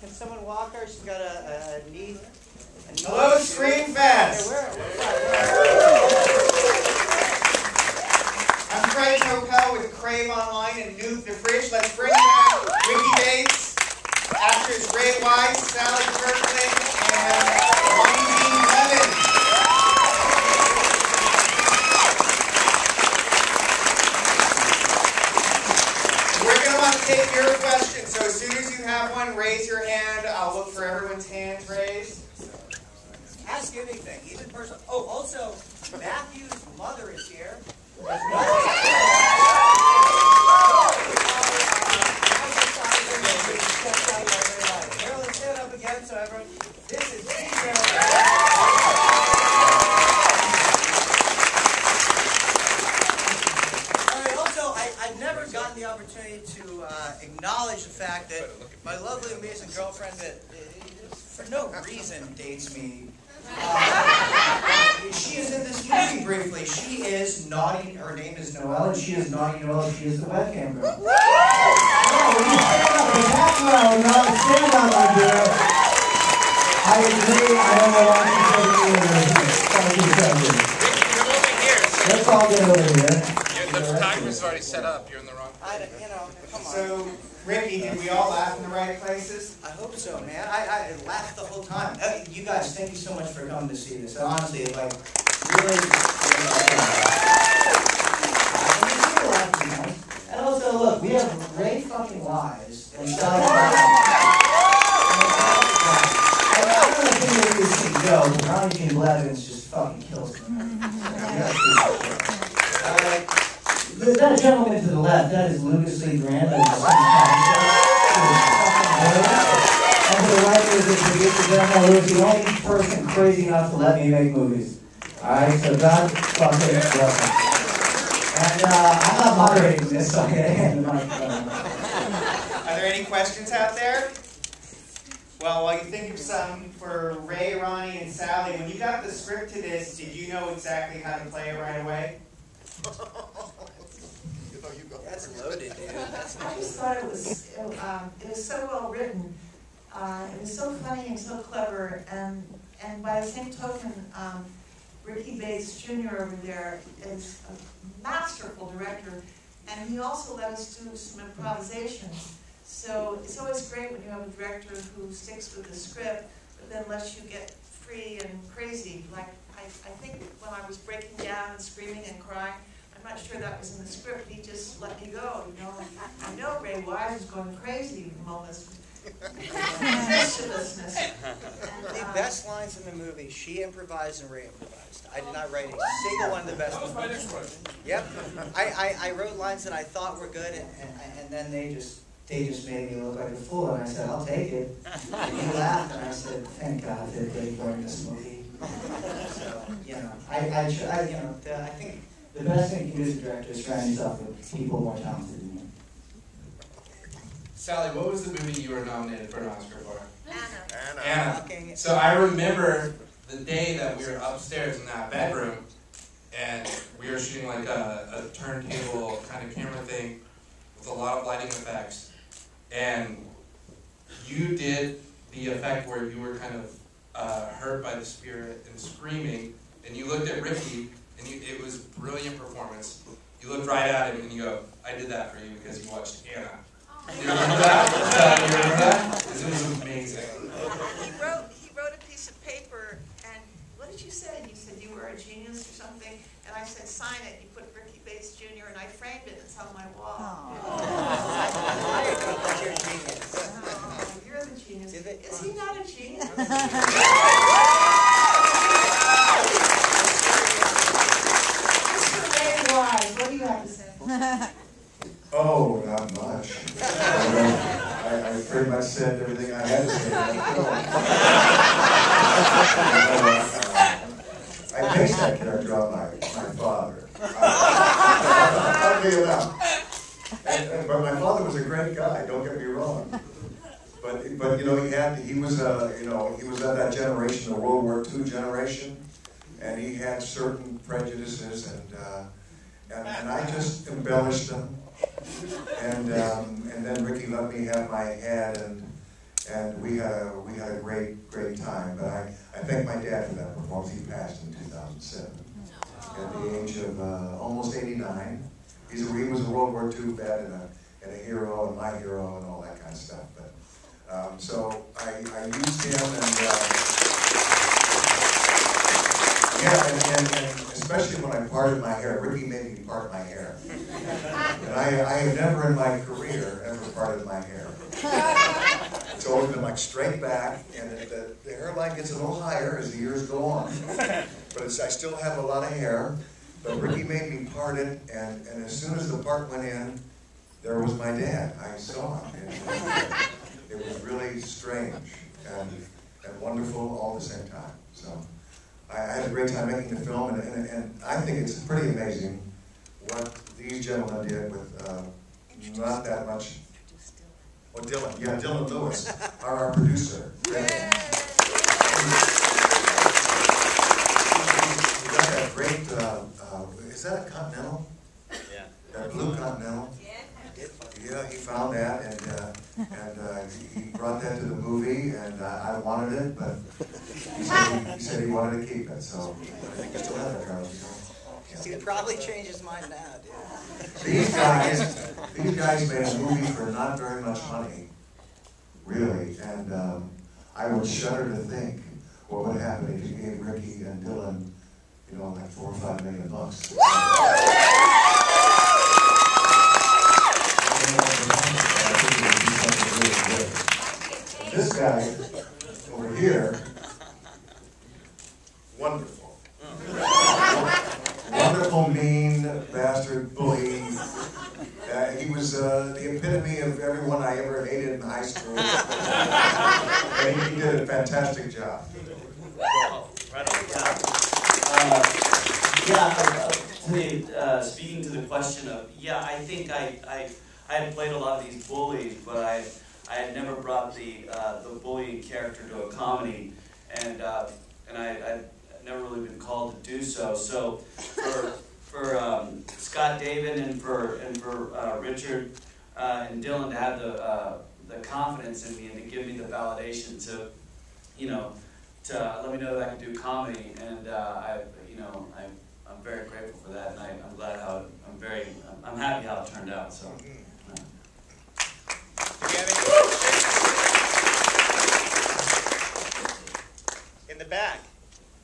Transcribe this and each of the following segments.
Can someone walk her? She's got a knee. Hello, Screamfest! I'm Craig Nopel with Crave Online and Nuke the Fridge. Let's bring back Ricky Bates, actors Ray Wise, Sally Kirkland, and Ronnie Blevins. We're going to want to take your questions, so as soon as you have one, raise your hand. I'll look for everyone's hands raised. Ask anything, even personal. Oh, also, Matthew's mother is here. Carolyn, stand up again so everyone. This is Also, I've never gotten the opportunity to acknowledge the fact that my lovely, amazing girlfriend that for no reason dates me. She is in this movie briefly. She is Naughty. Her name is Noelle, and she is Naughty Noelle. She is the webcam girl. Oh, when you stand up in the background, not stand up like that. I agree. I don't know why you Let's all get over here. The photographer's already set up. You're in the wrong place. Come on. So, Ricky, did we all laugh in the right places? I hope so, man. I laughed the whole time. You guys, thank you so much for coming to see this. Honestly, like, really. And also, look, we have great fucking lives. And so, I don't think this can go, but Ronnie and Blevins just fucking kills me. That gentleman to the left, that is Lucas Lee Grant. That is and to the right is the producer, General Lewis, the only person crazy enough to let me make movies. Alright, so God fucking bless him. And I'm not moderating this, so I'm going to hand the microphone. Are there any questions out there? Well, while you think of some for Ray, Ronnie, and Sally, when you got the script to this, did you know exactly how to play it right away? That's loaded, dude. I just thought it was so well written. It was so funny and so clever, and by the same token, Ricky Bates Jr. over there is a masterful director, and he also let us do some improvisation. So it's always great when you have a director who sticks with the script, but then lets you get free and crazy. Like I think when I was breaking down and screaming and crying, I'm not sure that was in the script. He just let me go, you know. I know Ray Wise was going crazy from all this mischievousness. The best lines in the movie, she improvised and Ray improvised. I did not write a single one of the best ones. That was my next question. Yep. I wrote lines that I thought were good, and then they just made me look like a fool, and I said, I'll take it. And he laughed, and I said, thank God that they were in this movie. So, you know, I think the best thing you can do as a director is surround yourself with people more talented than you. Sally, what was the movie you were nominated for an Oscar for? Anna. So I remember the day that we were upstairs in that bedroom, and we were shooting like a turntable kind of camera thing with a lot of lighting effects. And you did the effect where you were kind of hurt by the spirit and screaming, and you looked at Ricky, and it was a brilliant performance. You looked right at him and you go, I did that for you because you watched Anna. Do you remember that? Do you remember that? Because it was amazing. He wrote a piece of paper, and what did you say? You said you were a genius or something, and I said sign it. You put Ricky Bates Jr. and I framed it. It's on my wall. You're a genius. Oh, you're the genius. Is he not a genius? Mr. Ray Wise, what do you have to say? Oh, not much. I pretty much said everything I had to say. I based that character on my father. Oddly enough. But my father was a great guy. Don't get me wrong. But you know he was of that generation, the World War II generation, and he had certain prejudices and I just embellished them. And then Ricky let me have my head, and And we had a great time. But I thank my dad for that performance. He passed in 2007 at the age of almost 89. He was a World War II vet and a hero and my hero and all that kind of stuff. But so I used him and especially when I parted my hair. Ricky made me part my hair. And I have never in my career ever parted my hair. It's always been like straight back, and the hairline gets a little higher as the years go on. But I still have a lot of hair. But Ricky made me part it, and as soon as the part went in, there was my dad. I saw him. It was really strange and wonderful all at the same time. So I had a great time making the film, and I think it's pretty amazing what these gentlemen did with not that much. Oh, Dylan. Yeah, Dylan Lewis, our producer. We got that great, is that a Continental? Yeah. That blue Continental? Yeah, he found that, and he brought that to the movie, and I wanted it, but he said he wanted to keep it, so I think he still has it, Carlos. He'd probably change his mind now, dude. These guys made a movie for not very much money, really, and I would shudder to think what would happen if you gave Ricky and Dylan, you know, like $4 or $5 million bucks. This guy over here, wonderful. Wonderful, mean, bastard, bully. He was the epitome of everyone I ever hated in high school. And he did a fantastic job. Speaking to the question of, I think I had played a lot of these bullies, but I had never brought the bullying character to a comedy, and I'd never really been called to do so. So for Scott David and for Richard and Dylan to have the confidence in me and to give me the validation to let me know that I can do comedy, and I'm very grateful for that, and I'm glad how I'm happy how it turned out. So. In the back.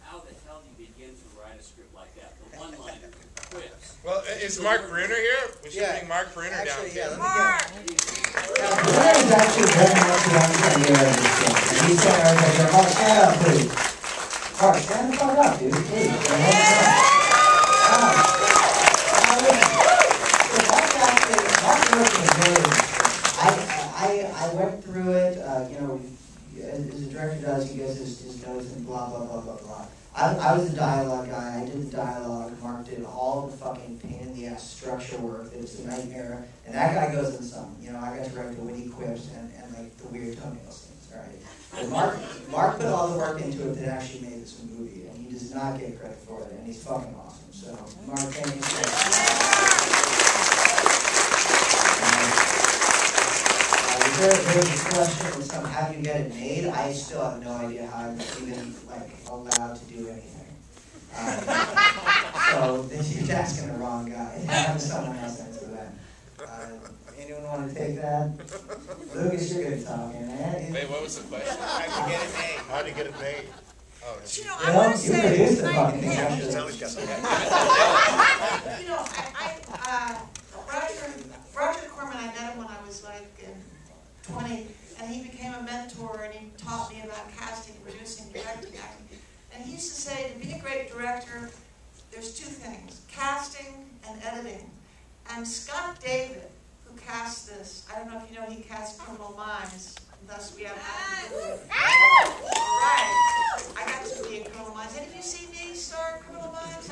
How the hell do you begin to write a script like that? The one-liner quips. Well, is Mark Bruner here? We should bring Mark Bruner down. Yeah, let me Mark! Bruner is actually very much the idea of this thing. And he's saying everything, Mark, stand up, please. Mark, stand the fuck up, dude, please. I went through it, as the director does, he gets his notes and blah, blah, blah, blah, blah. I was the dialogue guy, I did the dialogue, Mark did all the fucking pain in the ass structure work, it's a nightmare, and that guy goes in some, I got to write the witty quips and like the weird toenail scenes, alright? But Mark put all the work into it that actually made this a movie, and he does not get credit for it, and he's fucking awesome, so Mark, thank you so much. There was a question with how do you get it made? I still have no idea how I'm even allowed to do anything. So you're asking the wrong guy. Have someone else answer that. Anyone want to take that? Lucas, you're good talking, man. Wait, what was the question? How do you get it made? How to get it made? Oh, I want to say, produced the fucking thing, actually. Roger Corman, I met him when I was 20, and he became a mentor, and he taught me about casting, producing, directing, acting. And he used to say, to be a great director, there's two things, casting and editing. And Scott David, who cast this, I don't know if you know, he cast Criminal Minds, thus we have nothing to do with it. Right. I got to be in Criminal Minds. Any of you see me star in Criminal Minds? I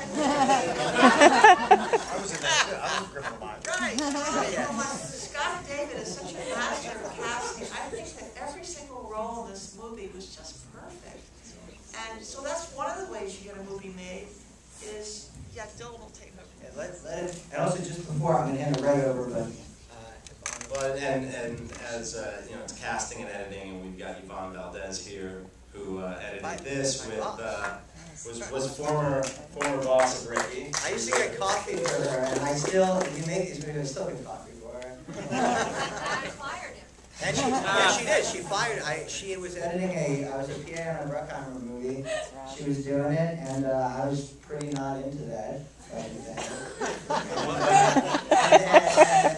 was in that too. I was in Criminal Minds. Right. Scott David is such a master of casting. I think that every single role in this movie was just perfect. And so that's one of the ways you get a movie made is, Dylan will take over. Yeah, let it, and also just before, I'm going to hand it right over, but But and as you know, it's casting and editing, and we've got Yvonne Valdez here, who edited this with was former boss of Ricky. I used to get coffee for her, and I still, if you make these videos, I still get coffee for her. I fired him. And she, yeah, she did. She fired. She was editing I was a PA on a Bruckheimer movie. She was doing it, and I was pretty not into that. And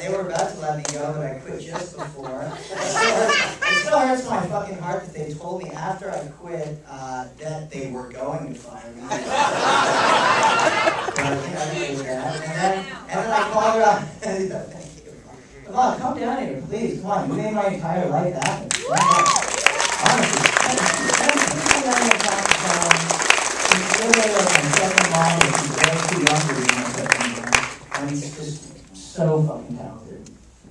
they were about to let me go, but I quit just before. It still hurts my fucking heart that they told me after I quit that they were going to fire me. But I think I did that. And then I called her up. Thank you. Come on, come down here, please. Come on, you made my entire life happen. Honestly, she's literally like my second mom, and she's way too young to be my second mom. And she's just so fucking talented.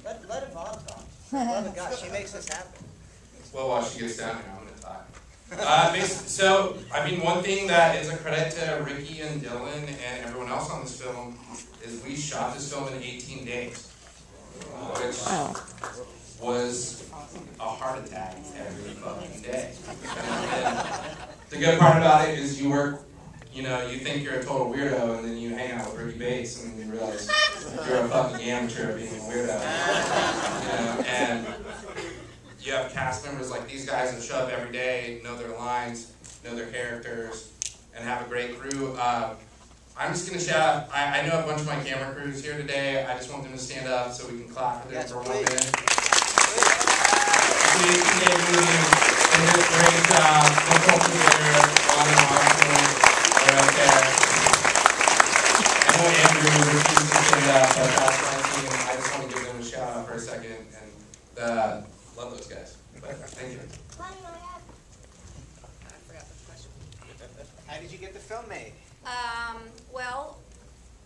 Let Yvonne talk. Love of God, she makes this happen. Well, while she gets down here, I'm going to talk. So, I mean, one thing that is a credit to Ricky and Dylan and everyone else on this film is we shot this film in 18 days, which was a heart attack every fucking day. And the good part about it is you work, you know, you think you're a total weirdo, and then you hang out with Ricky Bates, and then you realize you're a fucking amateur being a weirdo. You know, and you have cast members like these guys that show up every day, know their lines, know their characters, and have a great crew. I'm just going to shout out, I know a bunch of my camera crews here today. I just want them to stand up so we can clap for them for 1 minute. They did a great job. Nicole Clear, Ronnie Marshall, they're right there. I know Andrew refused to stand up, but that's my team. I just want to give them a shout out for a second. And love those guys. But thank you. I forgot the question. How did you get the film made? Well,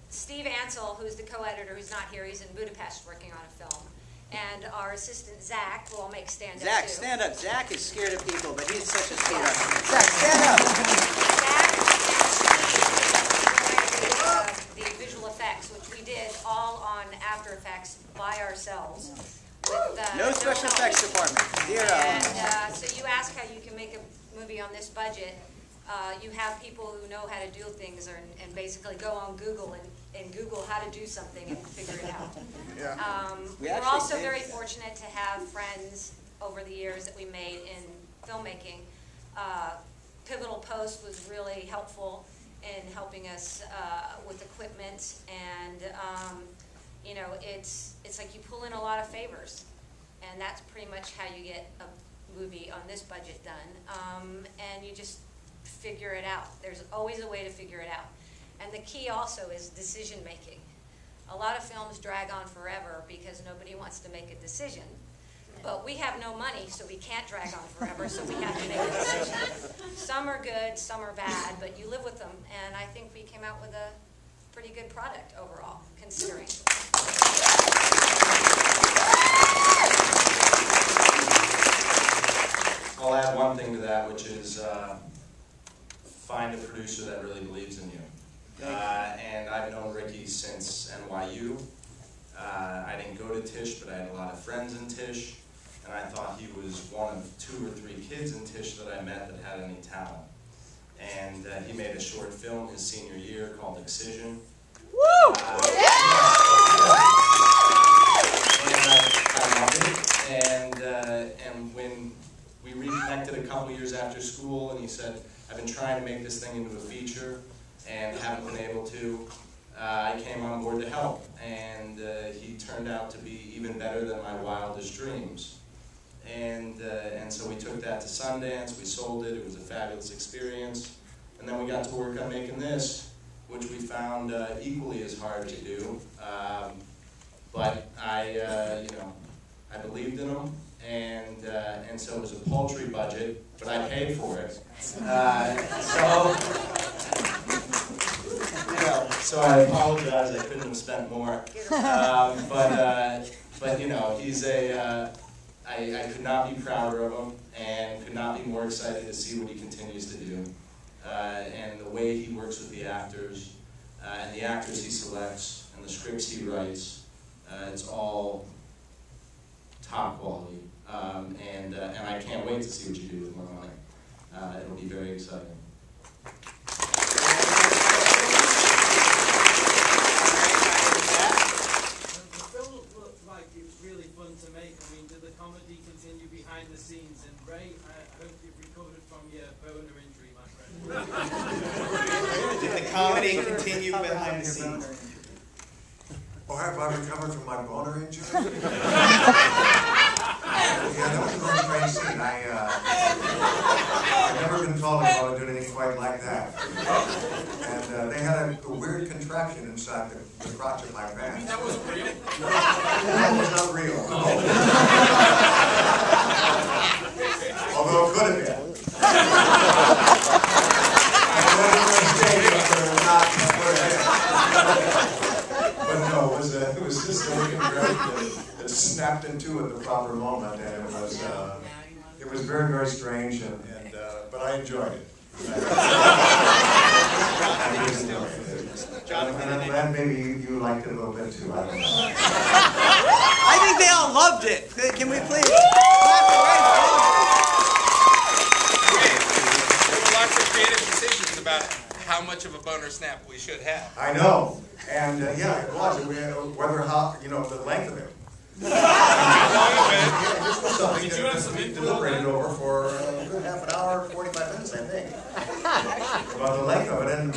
Steve Ansel, who's the co-editor, who's not here, he's in Budapest working on a film. And our assistant, Zach, who will make stand-up Zach, too. stand up. Zach is scared of people, but he's such a sweetheart. Zach, stand up. Zach the visual effects, which we did all on After Effects by ourselves. With, no special effects department. Zero. And so you ask how you can make a movie on this budget. You have people who know how to do things and basically go on Google and Google how to do something and figure it out. Yeah. We're also very fortunate to have friends over the years that we made in filmmaking. Pivotal Post was really helpful in helping us with equipment, and you know, it's like you pull in a lot of favors, and that's pretty much how you get a movie on this budget done. And you just figure it out. There's always a way to figure it out. And the key also is decision making. A lot of films drag on forever because nobody wants to make a decision. But we have no money, so we can't drag on forever, so we have to make a decision. Some are good, some are bad, but you live with them. And I think we came out with a pretty good product overall, considering. I'll add one thing to that, which is find a producer that really believes in you. And I've known Ricky since NYU. I didn't go to Tisch, but I had a lot of friends in Tisch, and I thought he was one of 2 or 3 kids in Tisch that I met that had any talent. And he made a short film his senior year called Excision. Woo! And I loved it. And when we reconnected a couple years after school, and he said, I've been trying to make this thing into a feature and haven't been able to. I came on board to help, and he turned out to be even better than my wildest dreams. And so we took that to Sundance, we sold it, it was a fabulous experience, and then we got to work on making this, which we found equally as hard to do. But I believed in him, and so it was a paltry budget, but I paid for it. So I apologize, I couldn't have spent more. But you know, he's I could not be prouder of him, and could not be more excited to see what he continues to do. And the way he works with the actors, and the actors he selects, and the scripts he writes, it's all top quality. And I can't wait to see what you do with Ronnie. It'll be very exciting. The film looked like it was really fun to make. I mean, did the comedy continue behind the scenes? And Ray, I hope you've recovered from your boner injury, my friend. Did the comedy continue behind the scenes? Oh, have I recovered from my boner injury? Yeah, that was a very strange scene. I've never been told about doing anything quite like that. And they had a weird contraction inside the crotch of my pants. That wasn't real? That was not real. Although it could have been. But no, it was just a that snapped into at the proper moment, and it was very, very strange, but I enjoyed it. Jonathan, I'm glad maybe you liked it a little bit too. I don't know. I think they all loved it. Can we please clap for Ray? There were lots of creative decisions about how much of a boner snap we should have. I know, and yeah, it was. Whether the length of it. Yeah, this was something that we deliberated over for a good half an hour, 45 minutes, I think, about the length of it, and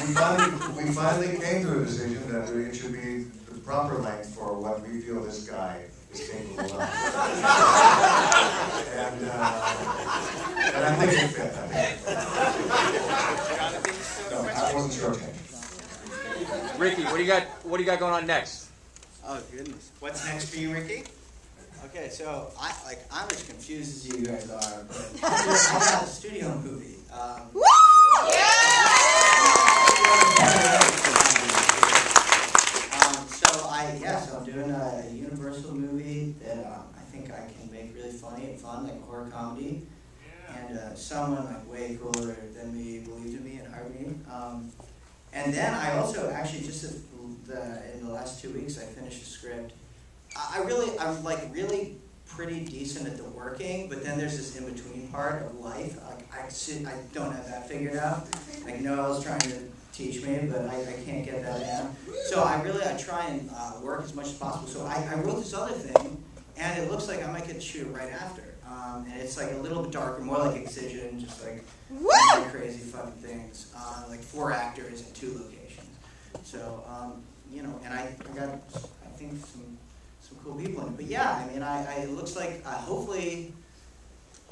we finally came to a decision that it should be the proper length for what we feel this guy is capable of. And I think it fit. No, I wasn't shortchanged. Ricky, what do you got going on next? Oh goodness. What's next for you, Ricky? Okay, so I'm as confused as you guys are, but I got a studio movie. So I'm doing a Universal movie that I think I can make really funny and fun, like a horror comedy. And someone like way cooler than me believed in me and hired me. And then I also actually just in the last 2 weeks I finished a script. I'm like really pretty decent at the working, but then there's this in-between part of life. Like I don't have that figured out. Like Noel's trying to teach me, but I can't get that down. So I try and work as much as possible. So I wrote this other thing, and it looks like I might get to shoot it right after. And it's like a little bit darker, more like Excision, just like really crazy fucking things. Like 4 actors in 2 locations. So and I got I think some cool people in it. But yeah, I mean, it looks like hopefully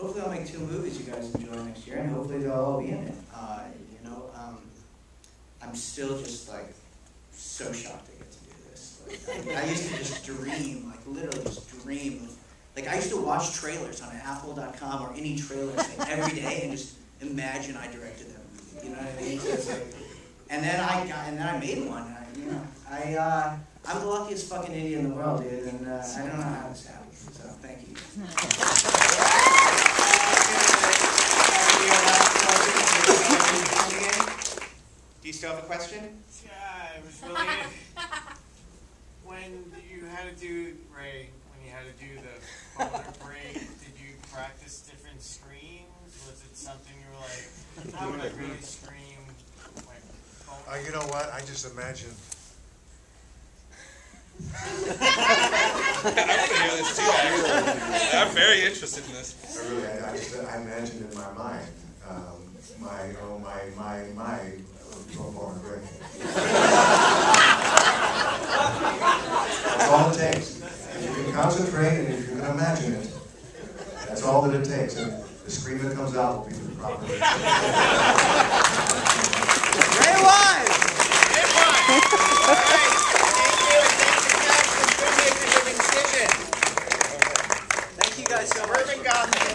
I'll make 2 movies you guys enjoy next year, and hopefully they'll all be in it. I'm still just like so shocked I get to do this. Like, I used to just dream, like literally just dream of, like I used to watch trailers on Apple.com or any trailer thing every day and just imagine I directed that movie. You know what I mean? So it's like, and then I made one. I'm the luckiest fucking idiot in the world, dude, and I don't know how this happened. So thank you. Do you still have a question? Yeah, it was really when you had to do Ray. When you had to do the boner break, did you practice different screams? Was it something you were like, how would I really scream? Like, You know what? I just imagined. I want to hear this too, actually. I'm very interested in this. I imagined in my mind my born great. That's all it takes. If you can concentrate and if you can imagine it, that's all that it takes. And the scream that comes out will be the proper. Ray Wise! Ray Wise! All right. Thank you, and thanks for Excision. Thank you guys so much. Suburban Gothic.